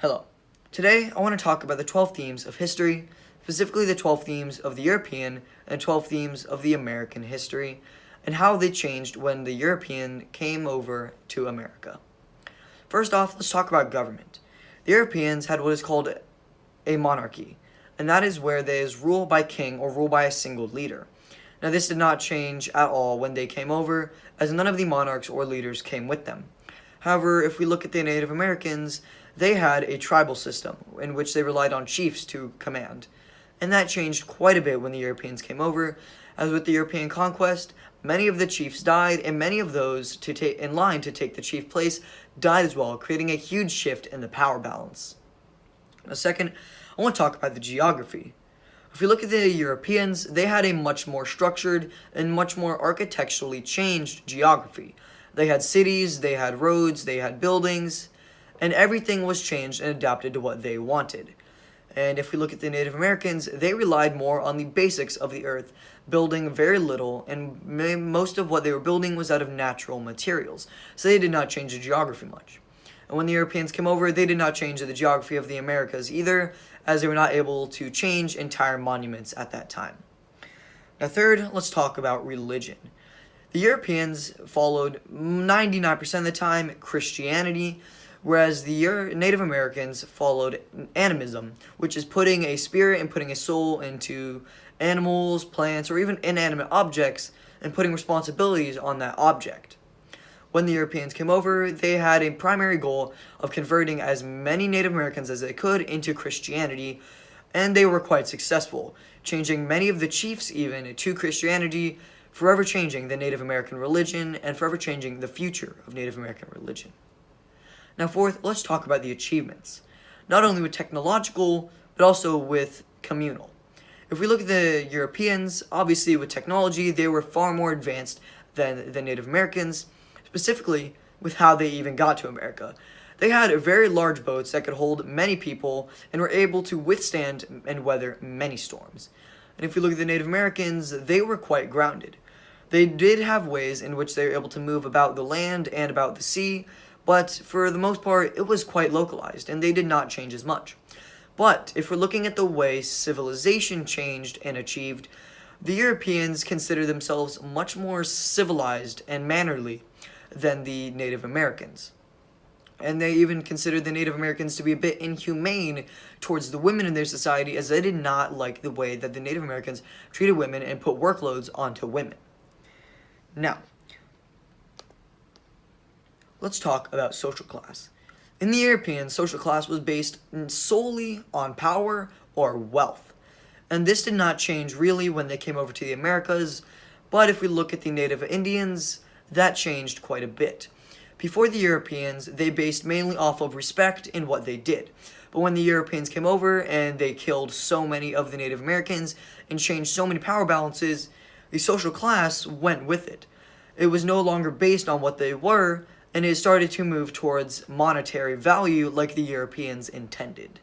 Hello. Today, I want to talk about the 12 themes of history, specifically the 12 themes of the European and 12 themes of the American history, and how they changed when the European came over to America. First off, let's talk about government. The Europeans had what is called a monarchy, and that is where there is rule by king or rule by a single leader. Now, this did not change at all when they came over, as none of the monarchs or leaders came with them. However, if we look at the Native Americans, they had a tribal system in which they relied on chiefs to command. And that changed quite a bit when the Europeans came over, as with the European conquest, many of the chiefs died, and many of those in line to take the chief place died as well, creating a huge shift in the power balance. Now, second, I want to talk about the geography. If we look at the Europeans, they had a much more structured and much more architecturally changed geography. They had cities, they had roads, they had buildings, and everything was changed and adapted to what they wanted. And if we look at the Native Americans, they relied more on the basics of the earth, building very little, and most of what they were building was out of natural materials, so they did not change the geography much. And when the Europeans came over, they did not change the geography of the Americas either, as they were not able to change entire monuments at that time. Now third, let's talk about religion. The Europeans followed 99% of the time Christianity, whereas the Native Americans followed animism, which is putting a spirit and putting a soul into animals, plants, or even inanimate objects, and putting responsibilities on that object. When the Europeans came over, they had a primary goal of converting as many Native Americans as they could into Christianity, and they were quite successful, changing many of the chiefs even to Christianity, forever changing the Native American religion and forever changing the future of Native American religion. Now fourth, let's talk about the achievements, not only with technological, but also with communal. If we look at the Europeans, obviously with technology, they were far more advanced than the Native Americans, specifically with how they even got to America. They had very large boats that could hold many people and were able to withstand and weather many storms. And if we look at the Native Americans, they were quite grounded. They did have ways in which they were able to move about the land and about the sea, but for the most part, it was quite localized, and they did not change as much. But if we're looking at the way civilization changed and achieved, the Europeans consider themselves much more civilized and mannerly than the Native Americans. And they even considered the Native Americans to be a bit inhumane towards the women in their society, as they did not like the way that the Native Americans treated women and put workloads onto women. Now, let's talk about social class. In the Europeans, social class was based solely on power or wealth. And this did not change really when they came over to the Americas, but if we look at the Native Indians, that changed quite a bit. Before the Europeans, they based mainly off of respect in what they did. But when the Europeans came over and they killed so many of the Native Americans and changed so many power balances, the social class went with it. It was no longer based on what they were, and it started to move towards monetary value like the Europeans intended.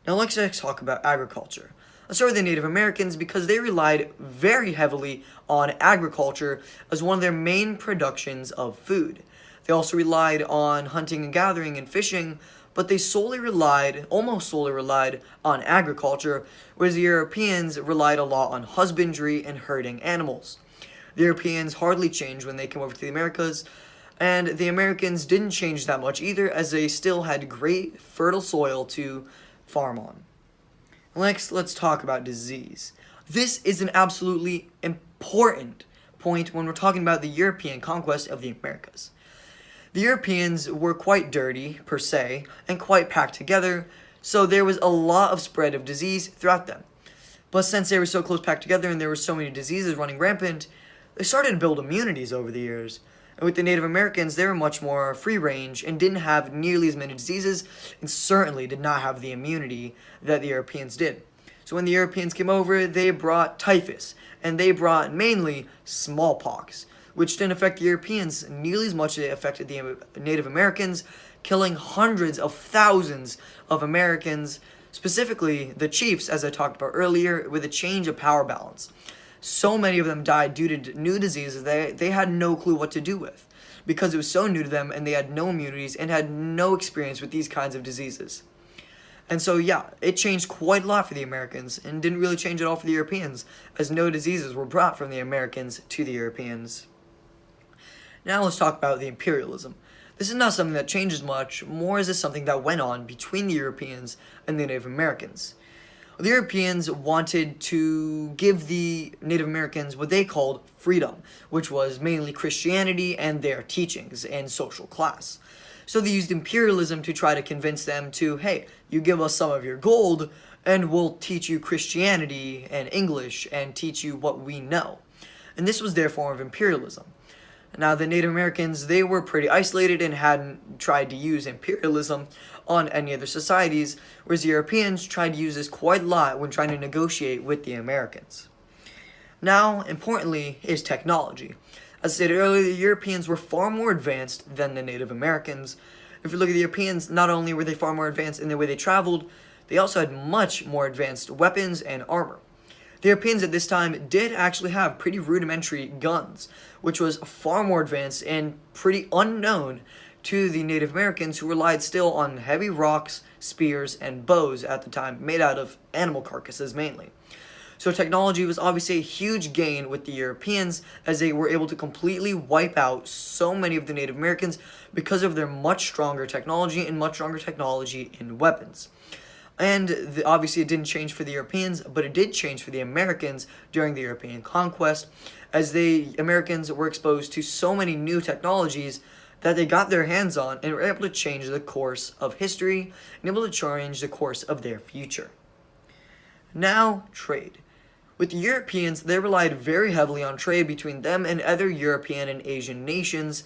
Now let's talk about agriculture. Let's start with the Native Americans because they relied very heavily on agriculture as one of their main productions of food. They also relied on hunting and gathering and fishing, but they almost solely relied on agriculture, whereas the Europeans relied a lot on husbandry and herding animals. The Europeans hardly changed when they came over to the Americas, and the Americans didn't change that much either, as they still had great fertile soil to farm on. Next, let's talk about disease. This is an absolutely important point when we're talking about the European conquest of the Americas. The Europeans were quite dirty, per se, and quite packed together, so there was a lot of spread of disease throughout them. But since they were so close packed together and there were so many diseases running rampant, they started to build immunities over the years. And with the Native Americans, they were much more free range and didn't have nearly as many diseases, and certainly did not have the immunity that the Europeans did. So when the Europeans came over, they brought typhus, and they brought mainly smallpox, which didn't affect the Europeans nearly as much as it affected the Native Americans, killing hundreds of thousands of Americans, specifically the chiefs, as I talked about earlier, with a change of power balance. So many of them died due to new diseases they had no clue what to do with. because it was so new to them and they had no immunities and had no experience with these kinds of diseases. And so, yeah, it changed quite a lot for the Americans and didn't really change at all for the Europeans, as no diseases were brought from the Americans to the Europeans. Now let's talk about the imperialism. This is not something that changes much, more is it something that went on between the Europeans and the Native Americans. The Europeans wanted to give the Native Americans what they called freedom, which was mainly Christianity and their teachings and social class. So they used imperialism to try to convince them to, hey, you give us some of your gold and we'll teach you Christianity and English and teach you what we know. And this was their form of imperialism. Now, the Native Americans, they were pretty isolated and hadn't tried to use imperialism on any other societies, whereas the Europeans tried to use this quite a lot when trying to negotiate with the Americans. Now, importantly, is technology. As I said earlier, the Europeans were far more advanced than the Native Americans. If you look at the Europeans, not only were they far more advanced in the way they traveled, they also had much more advanced weapons and armor. The Europeans at this time did actually have pretty rudimentary guns, which was far more advanced and pretty unknown to the Native Americans, who relied still on heavy rocks, spears, and bows at the time, made out of animal carcasses mainly. So technology was obviously a huge gain with the Europeans, as they were able to completely wipe out so many of the Native Americans because of their much stronger technology and much stronger technology in weapons. And obviously it didn't change for the Europeans, but it did change for the Americans during the European conquest, as the Americans were exposed to so many new technologies that they got their hands on and were able to change the course of history and able to change the course of their future. Now, trade. With the Europeans, they relied very heavily on trade between them and other European and Asian nations.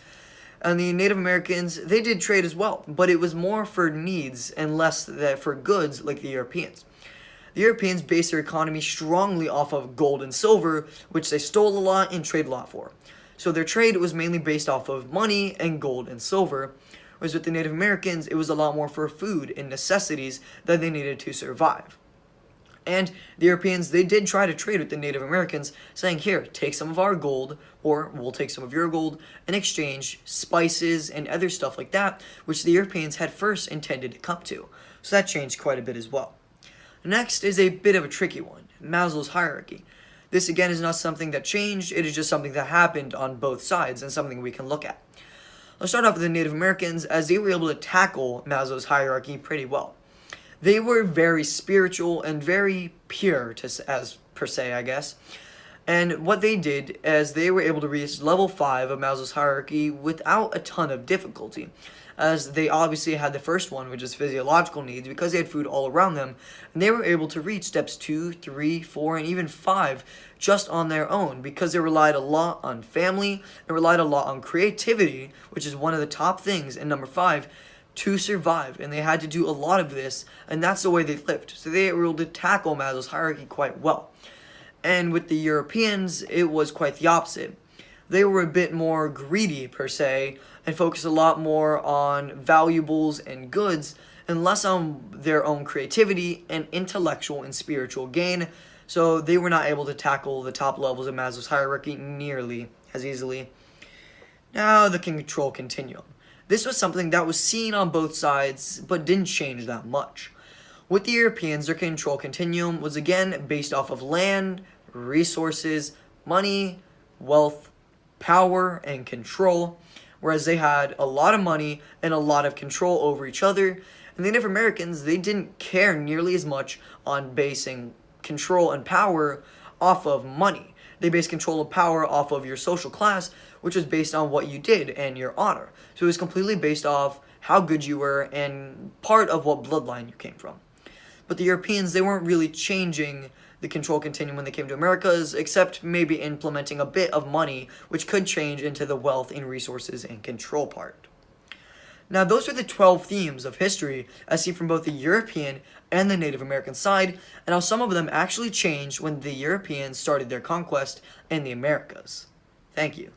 And the Native Americans, they did trade as well, but it was more for needs and less for goods like the Europeans. The Europeans based their economy strongly off of gold and silver, which they stole a lot and traded a lot for. So their trade was mainly based off of money and gold and silver, whereas with the Native Americans, it was a lot more for food and necessities that they needed to survive. And the Europeans, they did try to trade with the Native Americans, saying, here, take some of our gold, or we'll take some of your gold, in exchange spices and other stuff like that, which the Europeans had first intended to come to. So that changed quite a bit as well. Next is a bit of a tricky one, Maslow's hierarchy. This again is not something that changed, it is just something that happened on both sides and something we can look at. Let's start off with the Native Americans, as they were able to tackle Maslow's hierarchy pretty well. They were very spiritual and very pure, as per se, I guess. And what they did is they were able to reach level 5 of Maslow's hierarchy without a ton of difficulty, as they obviously had the first one, which is physiological needs, because they had food all around them, and they were able to reach steps 2, 3, 4, and even 5 just on their own, because they relied a lot on family, and relied a lot on creativity, which is one of the top things, and number 5, to survive, and they had to do a lot of this, and that's the way they lived. So they were able to tackle Maslow's hierarchy quite well. And with the Europeans, it was quite the opposite. They were a bit more greedy, per se, and focused a lot more on valuables and goods, and less on their own creativity and intellectual and spiritual gain, so they were not able to tackle the top levels of Maslow's hierarchy nearly as easily. Now, the control continuum. This was something that was seen on both sides, but didn't change that much. With the Europeans, their control continuum was again based off of land, resources, money, wealth, power, and control, whereas they had a lot of money and a lot of control over each other. And the Native Americans, they didn't care nearly as much on basing control and power off of money. They based control of power off of your social class, which was based on what you did and your honor. So it was completely based off how good you were and part of what bloodline you came from. But the Europeans, they weren't really changing the control continuum when they came to Americas, except maybe implementing a bit of money, which could change into the wealth and resources and control part. Now, those are the 12 themes of history as seen from both the European and the Native American side, and how some of them actually changed when the Europeans started their conquest in the Americas. Thank you.